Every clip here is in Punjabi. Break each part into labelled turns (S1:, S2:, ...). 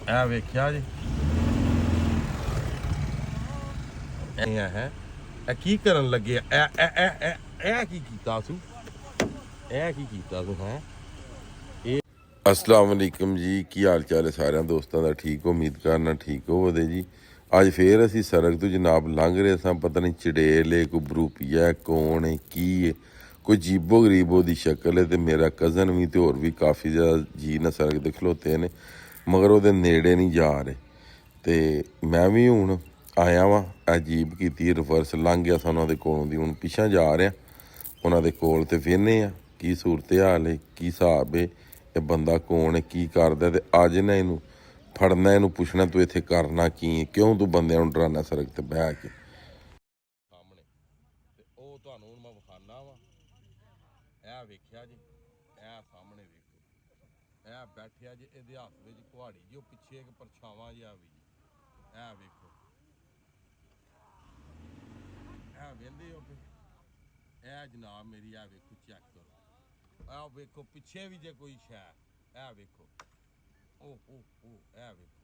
S1: ਇਹ ਵੇਖਿਆ ਜੀ ਇਹ ਹੈ ਇਹ ਕੀ ਕਰਨ ਲੱਗੇ ਇਹ ਕੀ ਕੀਤਾ ਤੂੰ ਇਹ ਕੀ ਕੀਤਾ ਤੂੰ ਹੈ अस्सलाम वालेकुम जी की हाल चाल है सारे दोस्तों का ठीक हो उम्मीद करना ठीक होवो जी। अज फिर असी सड़क तो जनाब लंघ रहे स पता नहीं चड़ेल है कोई बरूपिया है कौन है की है कोई जीबो गरीबो की शक्ल है तो मेरा कज़न भी तो होर भी काफ़ी ज़्यादा जी न सड़क ते खलोते ने मगर वो नेड़े नहीं जा रहे तो मैं भी हूँ आया वा अजीब की रिवर्स लंघ गया सा उन्होंने कोलों दी हुण पिछा जा रहा उन्होंने कोल तो वेहने आ की सूरत हाल है की हिसाब है ਇਹ ਬੰਦਾ ਕੌਣ ਹੈ ਕੀ ਕਰਦਾ ਤੇ ਅੱਜ ਨਾ ਇਹਨੂੰ ਫੜਨਾ ਇਹਨੂੰ ਪੁੱਛਣਾ ਤੂੰ ਇੱਥੇ ਕਰਨਾ ਕੀ ਹੈ ਕਿਉਂ ਤੂੰ ਬੰਦਿਆਂ ਨੂੰ ਡਰਾਉਣਾ ਸੜਕ ਤੇ ਬਹਿ ਕੇ ਸਾਹਮਣੇ ਤੇ ਉਹ ਤੁਹਾਨੂੰ ਹੁਣ ਮੈਂ ਵਿਖਾਣਾ ਵਾ ਇਹ ਵੇਖਿਆ ਜੀ ਇਹ ਸਾਹਮਣੇ ਵੇਖੋ ਇਹ ਬੈਠਿਆ ਜੀ ਇਹਦੇ ਹੱਥ ਵਿੱਚ ਕੁਹਾੜੀ ਜੀ ਉਹ ਪਿੱਛੇ ਇੱਕ ਪਰਛਾਵਾਂ ਜਿਹਾ ਵੀ ਇਹ ਵੇਖੋ ਇਹ ਵੇਂਦੇ ਹੋ ਇਹ ਜਨਾਬ ਮੇਰੀ ਇਹ ਵੇਖੋ ਚੈੱਕ ਕਰੋ ਆ ਵੇਖੋ ਪਿੱਛੇ ਵੀ ਜੇ ਕੋਈ ਸ਼ੈ ਇਹ ਵੇਖੋ ਉਹ ਇਹ ਵੇਖੋ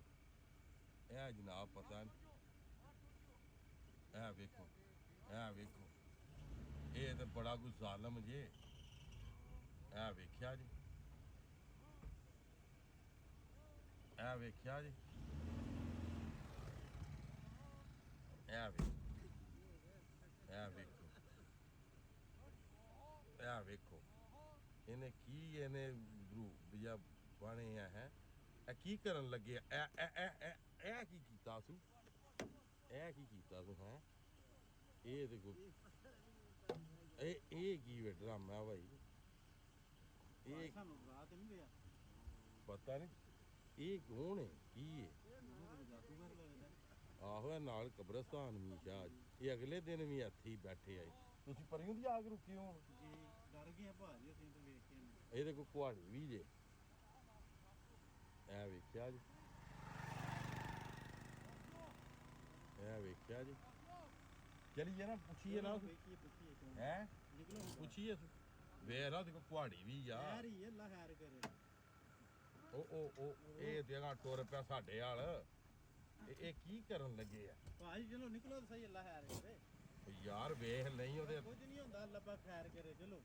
S1: ਇਹ ਜਨਾਬ ਪਤਾ ਨਹੀਂ ਇਹ ਵੇਖੋ ਇਹ ਤੇ ਬੜਾ ਕੁਝ ਜ਼ਾਲਮ ਜੇ ਇਹ ਵੇਖਿਆ ਜੀ ਇਹ ਵੇਖਿਆ ਜੀ ਇਹ ਵੇਖੋ ਇਹ ਵੇਖੋ ਇਹਨੇ ਕੀ ਇਹਨੇ ਗਰੂਪ ਜਾਂ ਬਣੇ ਆ ਹੈ ਇਹ ਕੀ ਕਰਨ ਲੱਗੇ ਇਹ ਕੀ ਕੀਤਾ ਤੂੰ ਇਹ ਕੀ ਕੀਤਾ ਤੂੰ ਹੈ ਇਹ ਦੇਖੋ ਇਹ ਕੀ ਵੇ ਡਰਾਮਾ ਭਾਈ ਇਹ ਪਤਾ ਨਹੀਂ ਇਹ ਕੌਣ ਹੈ ਕੀ ਹੈ ਆਹੋ ਇਹ ਨਾਲ ਕਬਰਸਤਾਨ ਵੀ ਸ਼ਾਹ ਇਹ ਅਗਲੇ ਦਿਨ ਵੀ ਇੱਥੇ ਹੀ ਬੈਠੇ ਆਏ ਤੁਸੀਂ ਪਰਿਓਂ ਦੀ ਆ ਕੇ ਰੁਕੇ ਹੋਣ ਜੀ ਡਰ ਗਏ ਭਾਜੀ ਅਸੀਂ ਤਾਂ ਵੇਖ ਕੇ ਇਹਦੇ ਕੋਈ ਕੁਹਾੜੀ ਵੀ ਜੇ ਇਹ ਵੇਖਿਆ ਜੀ ਚਲੀਏ ਨਾ ਪੁੱਛੀਏ ਨਾ ਹੈ ਪੁੱਛੀਏ ਵੇਖ ਲਾ ਦੇਖੋ ਕੁਹਾੜੀ ਵੀ ਯਾਰ ਉਹ ਇਹ ਦੇਗਾ ਟੁਰ ਪਿਆ ਸਾਡੇ ਹਾਲ ਇਹ ਕੀ ਕਰਨ ਲੱਗੇ ਆ ਭਾਜੀ ਚਲੋ ਨਿਕਲੋ ਸਹੀ ਅੱਲਾ ਖੈਰ ਕਰੇ ਯਾਰ ਵੇਖ ਨਹੀਂ ਉਹਦੇ ਕੁਝ ਨਹੀਂ ਹੁੰਦਾ ਅੱਲਾ ਖੈਰ ਕਰੇ ਚਲੋ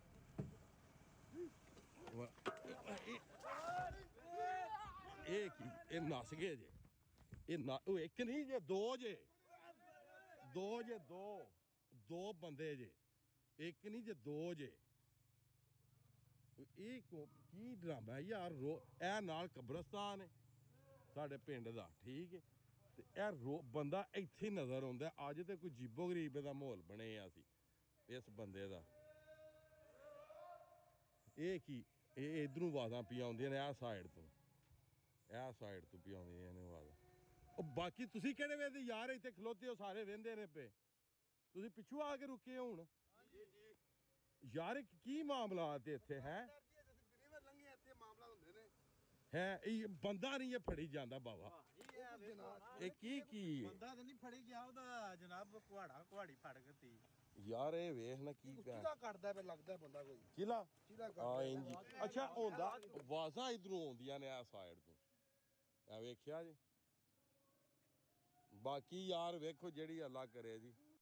S1: ਇਹ ਕੀ ਇਹ ਨਸ ਗਏ ਜੇ ਇਹ ਉਹ ਇੱਕ ਨਹੀਂ ਜੇ ਦੋ ਬੰਦੇ ਜੇ ਇੱਕ ਨਹੀਂ ਜੇ ਦੋ ਜੇ ਇਹ ਕੀ ਡਰਾਮਾ ਯਾਰ ਇਹ ਨਾਲ ਕਬਰਸਤਾਨ ਹੈ ਸਾਡੇ ਪਿੰਡ ਦਾ ਠੀਕ ਹੈ ਤੇ ਇਹ ਬੰਦਾ ਇੱਥੇ ਨਜ਼ਰ ਆਉਂਦਾ ਅੱਜ ਤੇ ਕੋਈ ਜੀਬੋ ਗਰੀਬ ਦਾ ਮਾਹੌਲ ਬਣੇ ਆ ਸੀ ਇਸ ਬੰਦੇ ਦਾ ਇਹ ਕੀ ਇਹ ਇਧਰੋਂ ਆਵਾਜ਼ਾਂ ਪੀ ਆਉਂਦੀਆਂ ਨੇ ਆਹ ਸਾਈਡ ਤੋਂ ਪੀ ਆਉਂਦੀਆਂ ਨੇ ਆਵਾਜ਼ਾਂ ਉਹ ਬਾਕੀ ਤੁਸੀਂ ਕਿਹੜੇ ਵੇਲੇ ਯਾਰ ਇੱਥੇ ਖਲੋਤੇ ਹੋ ਸਾਰੇ ਵਹਿੰਦੇ ਨੇ ਪਏ ਤੁਸੀਂ ਪਿੱਛੋਂ ਆ ਕੇ ਰੁਕੇ ਹੋ ਹੁਣ ਯਾਰ ਕੀ ਮਾਮਲਾ ਤੇ ਇੱਥੇ ਹੈ ਹੈ ਇਹ ਬੰਦਾ ਨਹੀਂ ਇਹ ਫੜੀ ਜਾਂਦਾ ਬਾਬਾ ਇਹ ਕੀ ਬੰਦਾ ਤਾਂ ਨਹੀਂ ਫੜੀ ਗਿਆ ਉਹਦਾ ਜਨਾਬ ਕੁਹਾੜੀ ਫੜ ਗਈ ਯਾਰ ਇਹ ਵੇਖ ਨਾ ਕੀ ਕਿਹਦਾ ਕਰਦਾ ਪਿਆ ਲੱਗਦਾ ਬੰਦਾ ਕੋਈ ਕਿਲਾ ਹਾਂ ਇੰਜੀ ਅੱਛਾ ਹੁੰਦਾ ਆਵਾਜ਼ਾਂ ਇਧਰੋਂ ਆਉਂਦੀਆਂ ਨੇ ਆ ਸਾਈਡ ਤੋਂ ਆ ਵੇਖਿਆ ਜੀ ਬਾਕੀ ਯਾਰ ਵੇਖੋ ਜਿਹੜੀ ਅੱਲਾ ਕਰੇ ਜੀ